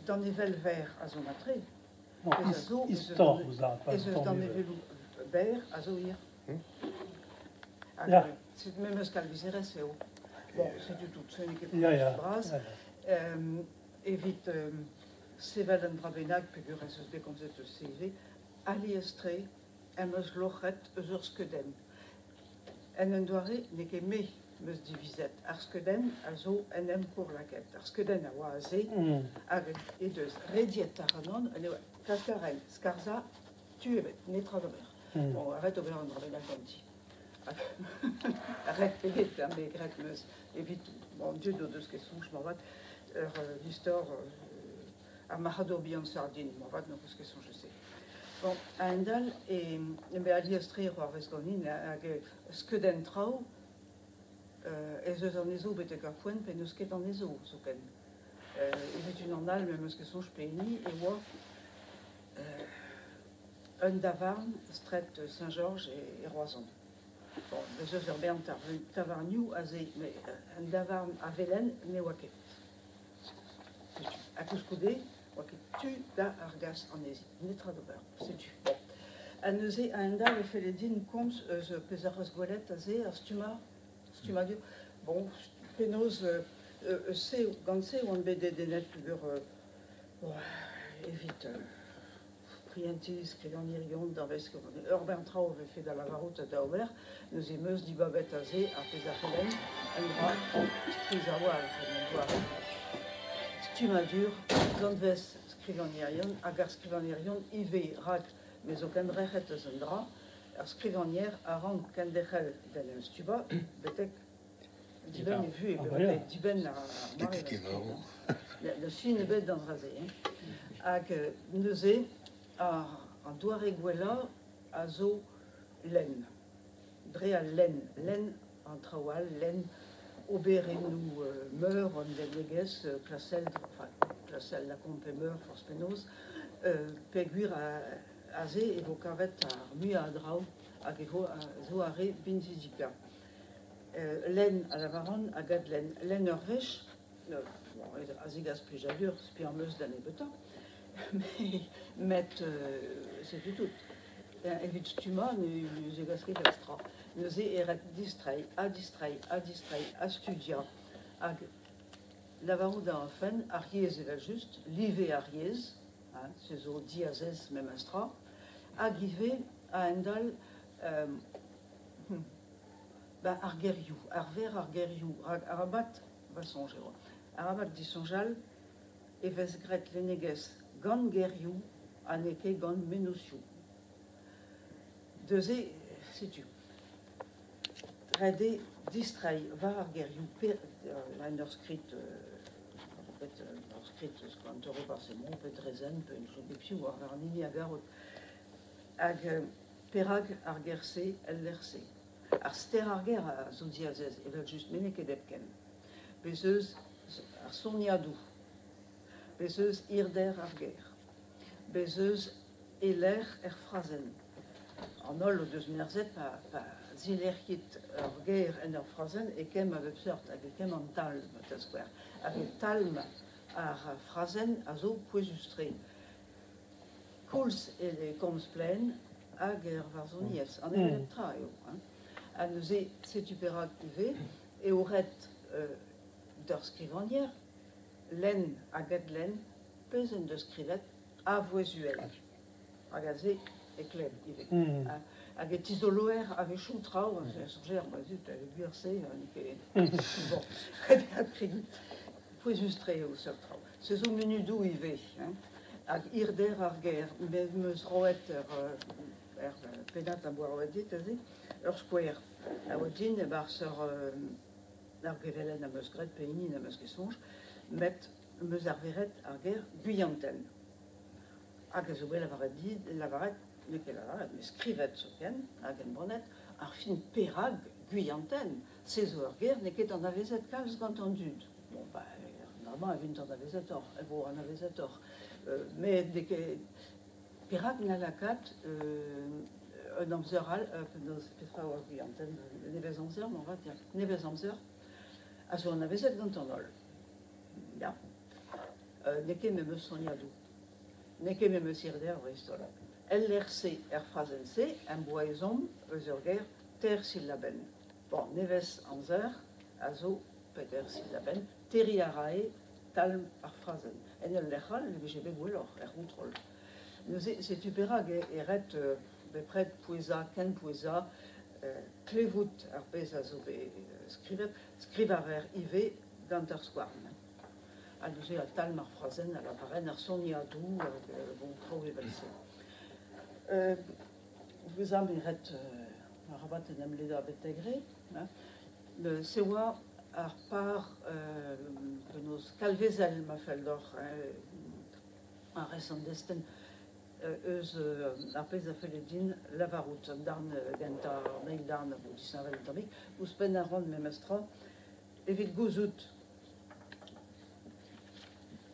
dans les velver à son matré. Donc, histoire, vous a pas et dans les velver à son ir. C'est même ce qu'elle visait, c'est haut. Bon, c'est du tout, c'est une équipe de bras. Évite, c'est Valen Brabenag, puis du reste des concepts de CV, Aliestré, Emes Lochet, Eusskeden. En een doiré n'est que me diviset. Arskeden, also enem pour la quête. Arskeden a oazé, et de rediet taranon, Kaskaren, Skarza, tu es netra d'omer. Bon, arrête au Valen Brabenag comme dit. Arrête, évite, mais grec meus, évite, bon, Dieu de ce que sont, je m'en vais, l'histoire, à Mahado bien sardine, je m'en vais, donc ce que sont, je sais. Bon, Aendal, et à l'Iestri, roi Vesconin, à Skeden Trau, et je en les eaux, bête carpouen, puis nous skate en les eaux, souken. Il est une en al, même ce que sont, je pénis, et moi, un d'Avarne, Strait Saint-Georges et Roison. Bon, je vais bien tavarniou, mais un d'Avarne à Vélène, mais waké. À Couscoudé, waké, tu da argas en Ésie, netra d'ober, c'est tu. Bon. À Neuzé, à Enda, le fait les dînes, comme je pézares goelette, à Zé, à Stuma dit, bon, pénose, c'est, quand c'est, on met des nets plus évite. Prientis, Crianirion, dans Vesque, Urbain Trau avait fait dans la varoute d'Auber, nous émeus d'Ibabet Azé, à Pézachelen, un bras, Trizawa, Stumadur, Zandves, Scrivanirion, Agar Scrivanirion, Ive, Rak, mais aucun rechet Zandra, Scrivanière, Aran, Kandechel, Denem Stuba, Betek, Diben est vu, et Diben a maré. Le chine est bête dans le rasé. Ag Neuzé, en Douareguela, à Zo Len. Dre à Len. Len en Trawal, Len, Oberenou meurt, on déléguès, Classel, enfin, Classel, la compe meurt, force pénose, Péguir à Zé, et Vocavet à Mua à Drau, à Geho à Zoare, Binzizika. Len à la Varonne, à Gadlen. Len Norvège, à Zigas plus jalure, c'est puis en meuse d'année de temps. Mais c'est du tout. Évite Tuma, nous égasquons extra. Nous eret distrait, à studia, à Lavarouda en fin, Ariez et la juste, Livé Ariez, c'est au diazès même astra, à Givé, à Endal, Argeriou, Arver, Argeriou, Arabat, va songer. Arabat dit sonjal, et Vesgret Leneges, Gan Geriou, Aneke Gan Menosiou. Deuxé, si tu. Redé, distrait, var Argeriou, l'inderscrit, quand on repasse mon peut rezen, peut une chose ou arnini agarot. Ag Perag Argerse, LRC. Arster Arger à Zodiazez, et là juste Meneke Depken. Bezeuse, Arsoniadou. Bezeuse Irder Arger. Bezeuse Eller Erphrasen. En ol o deus merzet pa zilerkit Arger en Erphrasen et kem avec sort, avec kem en talm, tasquer. Avec talm ar Phrasen a zo poesustré. Kouls et les coms pleines, Ager Varzonies, en est traio. À nous c'est du pérak privé, et au ret d'or scrivanière, len à gadlen, pesen de scrivet, à voisuel. À gazé et clem, à get isoloer, avec choutrao, c'est surgère, zut, avec guercé, bon, très bien pris, poesustré au seul trao. C'est au menu d'où il va, à irder arger, mais me roet pédant à boire au dit, square. À Odin, et bar sur l'Argevelen à Musgret, Péinin à Musquessonge, met Meusarveret Arger, Guyanten. Agazoué la varette, mais scrivet soken, Agen Bonnet, Arfin Perag, Guyanten, ces Arger, n'est qu'est en avait cette case entendu. Bon, bah, normalement, elle vient en avait cette or, elle vaut en avait cette or. Mais dès que Perag n'a la carte, un amzeral, Petra ou Guyanten, Neves Amzer, on va dire, Neves Amzer, à son avait cette gantonol. Bien. neke me sognadu, neke me sirder bristola. LRC, erfrazense, en boison, euzurger, ter syllaben. Bon, neves anzer, azo, peter syllaben, teriarae, talm arfrazen. En el lechal, le VGB boulor, contrôle. C'est uperag eret bepred poesa, ken poesa, clevout arpez azo scrivarer ive gantersquarn. Also a talm arfrazen, a la parraine, arsoniadou, bon, trop évalsé. Vous avez rabat en amleda betegre, le sewa ar par de nos calvezel mafeldor un récent destin eus arpez a feledin lavarout darn genta neil darn bu disavel tamik us pen a ron memestra evit gozout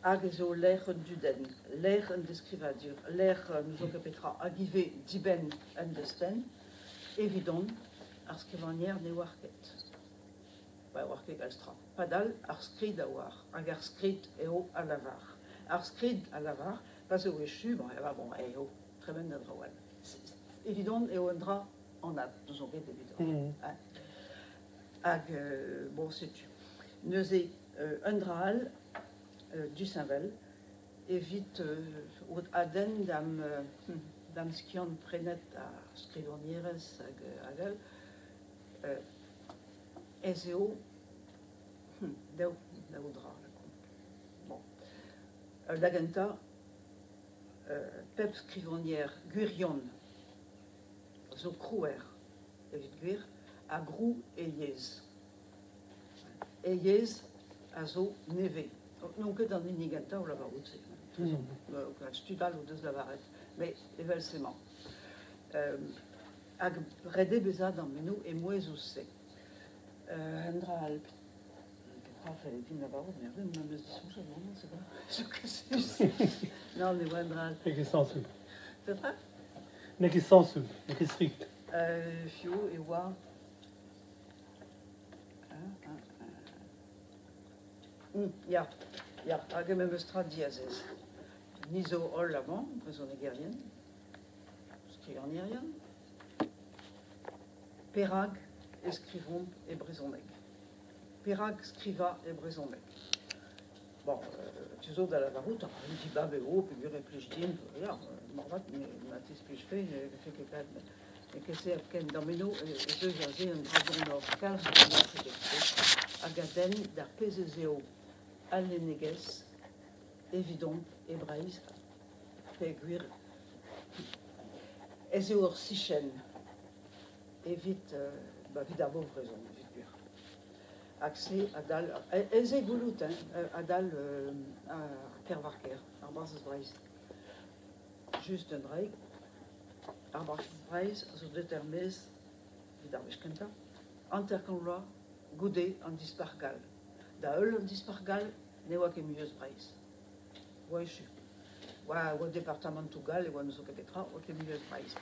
hag zo l'air duden, l'air en descrivadur, l'air nous occupetra agive diben en desten, évident, ar skrivanière ne warket. Ba warket alstra. Padal, ar skrid a war, hag ar skrid eo a lavar. Ar skrid a lavar, pas o echu, bon, eo, tremen da drawal. Évident, eo un dra en a, nous occupe évident. Hag, bon, sais-tu. Neuze un dral, du Saint-Vel, évite aden dam skian prenet a skrivonierez agel ezeo daudra. Bon. Dagenta pep skrivonier gurion zo crouer evit guir a grou eiez. Eiez a zo neve. Non que dans l'iniganta ou la varoute, c'est studal ou deux lavaret, mais éversement. Ag rede beza dans menu et moins aussi. Andra Alp. Petra fait les films la varoute, merde, même les disons, non, c'est pas. Je que c'est. Non, mais Andra Alp. Et qui s'en suit. Petra? Mais qui s'en suit, mais qui strict. Fio et wa. Ja, hag eme eus tra diazez. Nizo ol avant, brezonegerian, skrivanierian, perag eskrivon e brezoneg. Perag skriva e brezoneg. Bon, tu zo da la varout, on dit ba beo, puis réfléchir, ja, morvat, matis plus fait quelqu'un. Et que c'est qu'un domino, et deux jazés, un dragon nord, car c'est agaden d'arpezezeo. Alneneges, évident, hébraïs, péguir, ezeur sichen, évite, vidabo raison, évite accès à dal, ezé goulout, à dal, à kervarker, arbazes braïs, juste un dreig, arbazes braïs, sur deux termes, vidarbeskenta, interconlois, goudé en dispargal. Da eul an dispargal, ne oa ket mieux breiz. Oa echu. Oa departamentou gal, e oa nous okepetra, oa ket mieux breiz.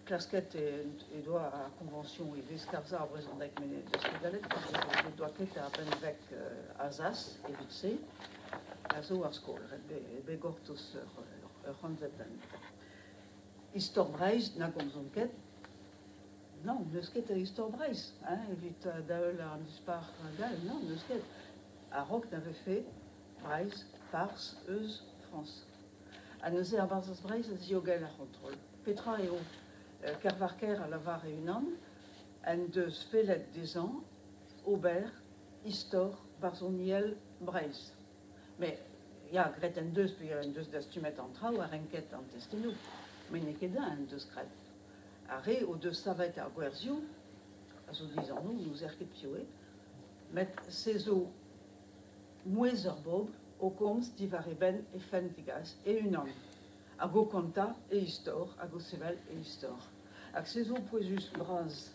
Klasket e doa a konvensyon e vez karza a brezandek mene deus ket galet, e doa ket a ben vek Alsace, evit se, a zo ar skol, e be gortos ur ranzet dan. Istor breiz, na gomzon ket, non, neus ket a istor breiz, evit da eul an dispargal, non, neus ket. A Roc n'avait fait Breiz, Pars, Euse, France. A neuze ar barzaz Breiz a ziogel a contrôle. Petra eo kervarker a lavar e unan, en deus felet des ans, Aubert, Istor, Barzoniel, Breiz. Mais ya gret en deus, puis en deus d'astumet an trao, a renket an testinou. Mais ne ket en deus gret. A re o deus savet ar gwerzio, a zo dizan nous erket pioe, met sezo mouezer bob, o komz divar ben e fendigas e unan. A go konta e istor, a go sevel e istor. Ak sezo poezus braz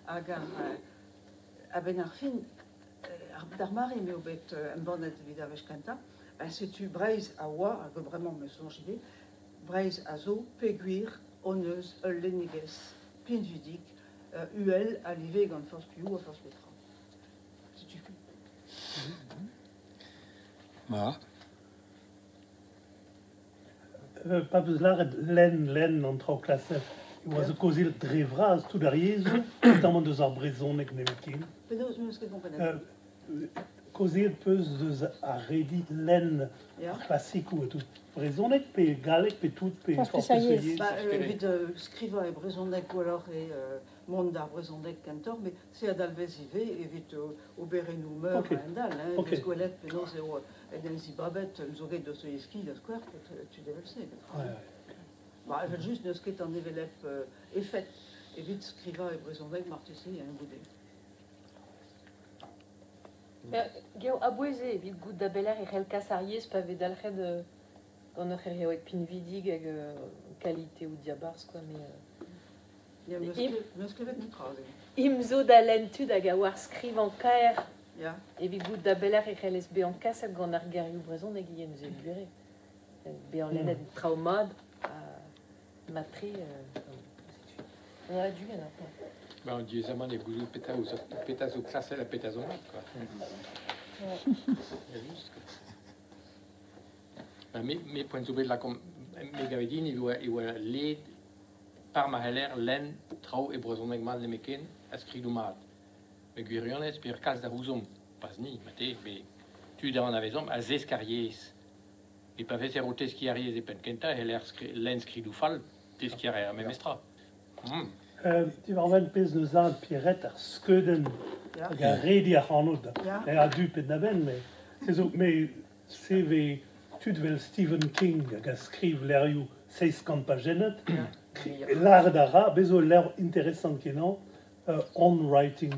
hag a ben ar fin, ar mare me o bet en bonnet vid a vech kanta, setu breiz a oa, a go bremañ me sonjive, breiz a zo peguir oneus ul leniges pinvidik, UL a live gant force piou a force petra. Si tu fais. Voilà. Pas besoin de len en trouw klasse. Il was a cosir drevras tout derrière, notamment deux arbrezons nek nemekin. Penaos meus ket komprenet. Cosir peus deus a redit len Ja. classique ou tout. Brezonek pe galek pe tout pe Spécialiste. Bah, evit skriva e brezhoneg ou alors mont d'ar brezhoneg kantor, mais c'est ad alvez ive, evit oberenou meur Ok. andal, Ok. eus gwelet penaos eo den zibabet zoget Dostoyevski da skwer, tu devel se. Bah, evel just neus ket an evelep effet, evit skriva e brezhoneg martese un goude. Geo aboueze evit gout da beler e c'helkas ariez pa vedalc'hed gant ur c'herioet pin vidig hag qualité ou diabars, quoi, mais... Ja, meus klevet netraze. Imzo da lentud hag a war skriv an kaer Ja. evit gout da beler e c'helez be an kas hag gant ar gerioù brezon hag ien eus bure. Be an lennet traumad a matri... On a dû gant ar Ben, on dit zaman les gouzous pétas au classé la pétas au mat, quoi. C'est juste, quoi. Ben, mes points de vue de la mes gavedines, il voit les par ma heller, len, trau et brezoneg mal les meken, inscrit du mat. Mais guiriones, pire cas d'arrouzom. Pas ni, mais tu dans la maison, à zes carriers. Et pas fait routes skiaries et penkenta, et len scrit du fall, des skiaries à même estra. Tu vas en pez deus a Pierrette ar skeudenn Ja. hag a redi ar c'hanout. Ja. E a du pet na ben, mais se ve tud vel Stephen King hag a skriv lerioù 60 pagenet, l'art d'ara, bezo l'art intéressant kenan, on-writing,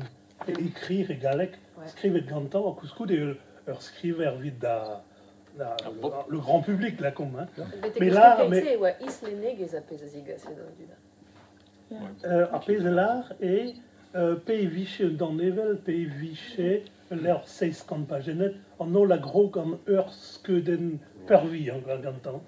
e ekrir e galek, Ouais. skrivet gantañ, a kouskou de ur skriver vid le grand public, la com. Hein. Mais là, mais- Ouais, is le negez a pez a zigas e dan du da. A pez l'art e pe viche d'an evel, pe viche l'art 60 pagenet, an no la gro gant ur skeudenn pervi an gantañ.